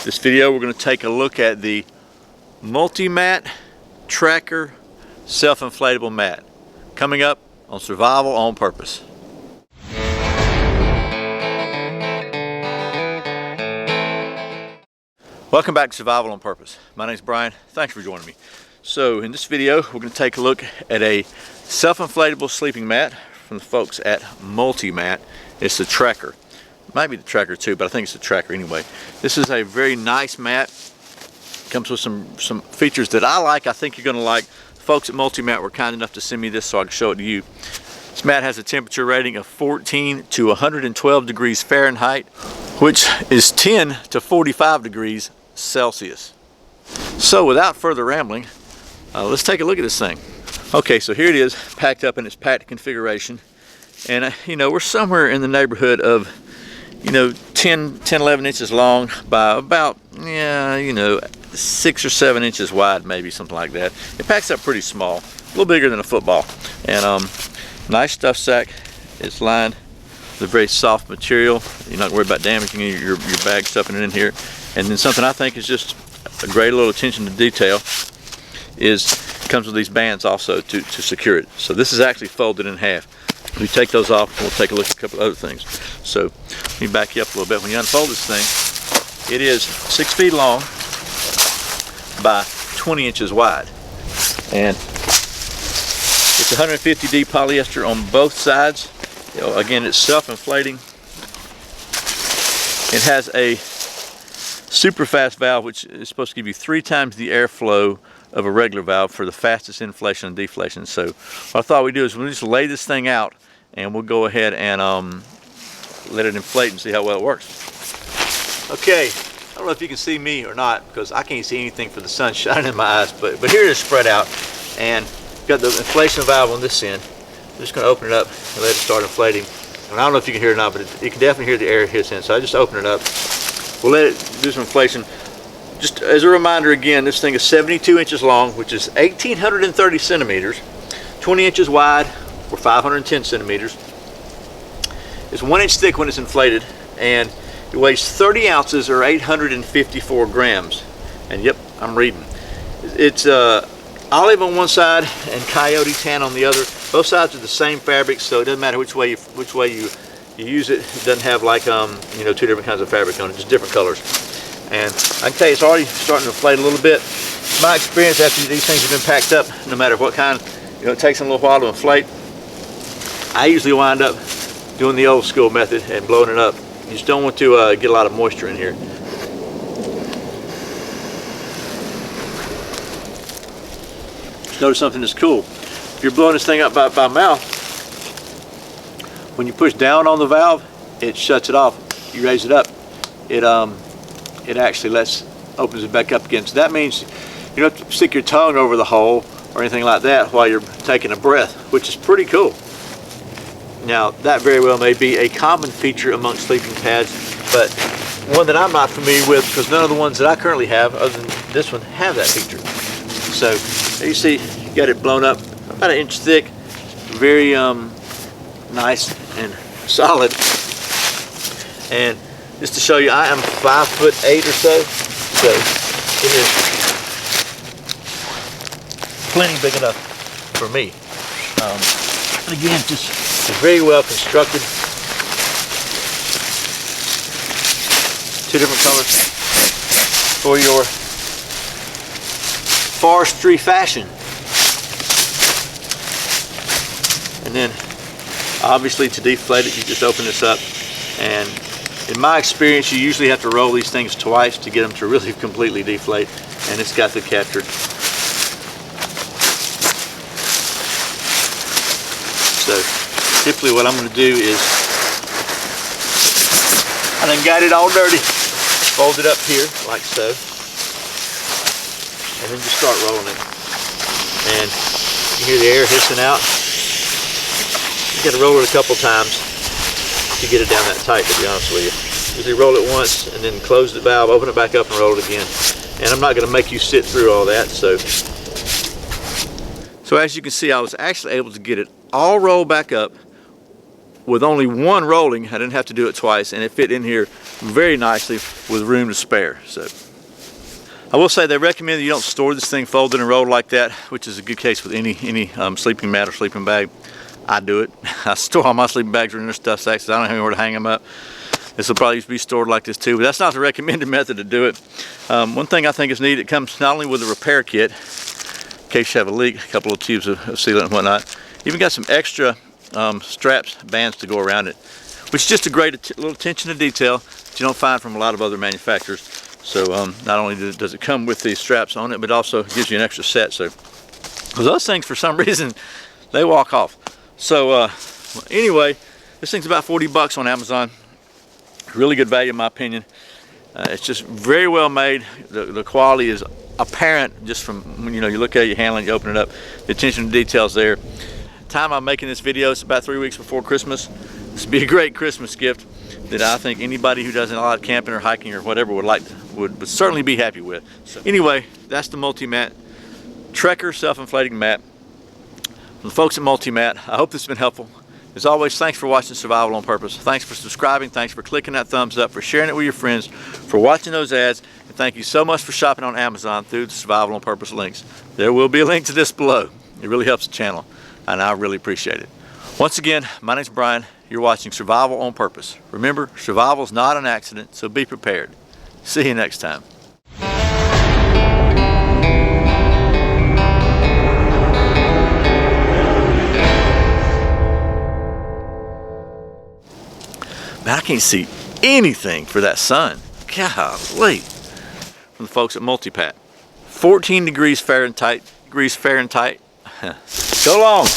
This video we're going to take a look at the Multimat Tracker self-inflatable mat, coming up on Survival on Purpose. Welcome back to Survival on Purpose. My name is Brian. Thanks for joining me. So in this video we're going to take a look at a self-inflatable sleeping mat from the folks at Multimat. It's the Tracker. It might be the Tracker too, but I think it's the Tracker anyway. This is a very nice mat. Comes with some features that I like. I think you're going to like. Folks at Multimat were kind enough to send me this so I can show it to you. This mat has a temperature rating of 14 to 112 degrees Fahrenheit, which is 10 to 45 degrees Celsius. So without further rambling, let's take a look at this thing. Okay, so here it is, packed up in its packed configuration. And we're somewhere in the neighborhood of 10-11 inches long by about 6 or 7 inches wide, maybe something like that. It packs up pretty small, a little bigger than a football. And nice stuff sack. It's lined with a very soft material. You're not worried about damaging your bag, stuffing it in here. And then something I think is just a great little attention to detail is it comes with these bands also to secure it. So this is actually folded in half. We take those off and we'll take a look at a couple other things. So let me back you up a little bit. When you unfold this thing, it is 6 feet long by 20 inches wide. And it's 150D polyester on both sides. Again, it's self-inflating. It has a super fast valve, which is supposed to give you 3 times the airflow of a regular valve for the fastest inflation and deflation. So what I thought we'd do is we'll just lay this thing out and we'll go ahead and let it inflate and see how well it works. Okay, I don't know if you can see me or not because I can't see anything for the sun shining in my eyes, but here it is spread out, and got the inflation valve on this end. I'm just going to open it up and let it start inflating. And I don't know if you can hear it or not, but you can definitely hear the air hit in. So I just open it up. We'll let it do some inflation. Just as a reminder again, this thing is 72 inches long, which is 1,830 centimeters, 20 inches wide, or 510 centimeters. It's 1 inch thick when it's inflated, and it weighs 30 ounces or 854 grams. And yep, I'm reading. It's olive on one side and coyote tan on the other. Both sides are the same fabric, so it doesn't matter which way you use it. It doesn't have like 2 different kinds of fabric on it, just different colors. And I can tell you, it's already starting to inflate a little bit. My experience after these things have been packed up, no matter what kind, it takes them a little while to inflate. I usually wind up doing the old school method and blowing it up. You just don't want to get a lot of moisture in here. Just notice something that's cool. If you're blowing this thing up by mouth, when you push down on the valve, it shuts it off. You raise it up, it actually opens it back up again. So that means you don't have to stick your tongue over the hole or anything like that while you're taking a breath, which is pretty cool. Now that very well may be a common feature amongst sleeping pads, but one that I'm not familiar with because none of the ones that I currently have other than this one have that feature. So there you see, you got it blown up about 1 inch thick, very nice and solid. And just to show you, I am 5'8" or so it is plenty big enough for me. But again, just very well constructed. 2 different colors for your forestry fashion. And then obviously to deflate it, you just open this up, and in my experience you usually have to roll these things twice to get them to really completely deflate, and it's got the captured. So typically what I'm going to do is, I done got it all dirty, fold it up here like so, and then just start rolling it. And you hear the air hissing out. You got to roll it a couple times to get it down that tight, to be honest with you. Usually roll it once and then close the valve, open it back up and roll it again. And I'm not going to make you sit through all that. So as you can see, I was actually able to get it all rolled back up with only one rolling. I didn't have to do it twice, and it fit in here very nicely with room to spare. So I will say they recommend that you don't store this thing folded and rolled like that, which is a good case with any sleeping mat or sleeping bag. I do it. I store all my sleeping bags in their stuff sacks, so I don't have anywhere to hang them up. This will probably be stored like this too, but that's not the recommended method to do it. One thing I think is neat, it comes not only with a repair kit, in case you have a leak, a couple of tubes of sealant and whatnot. Even got some extra straps, bands to go around it, which is just a great little attention to detail that you don't find from a lot of other manufacturers. So not only does it come with these straps on it, but also gives you an extra set. So those things, for some reason, they walk off. So anyway, this thing's about 40 bucks on Amazon. Really good value in my opinion. It's just very well made. The quality is apparent just from when you look at it, you handle it, you open it up. The attention to details there. Time I'm making this video, it's about 3 weeks before Christmas. This would be a great Christmas gift that I think anybody who does a lot of camping or hiking or whatever would certainly be happy with. So anyway, that's the Multimat Trekker self-inflating mat. From the folks at Multimat, I hope this has been helpful. As always, thanks for watching Survival on Purpose. Thanks for subscribing. Thanks for clicking that thumbs up, for sharing it with your friends, for watching those ads. And thank you so much for shopping on Amazon through the Survival on Purpose links. There will be a link to this below. It really helps the channel, and I really appreciate it. Once again, my name's Brian. You're watching Survival on Purpose. Remember, survival is not an accident, so be prepared. See you next time. Man, I can't see anything for that sun. Golly. From the folks at Multimat. 14 degrees Fahrenheit. Go long.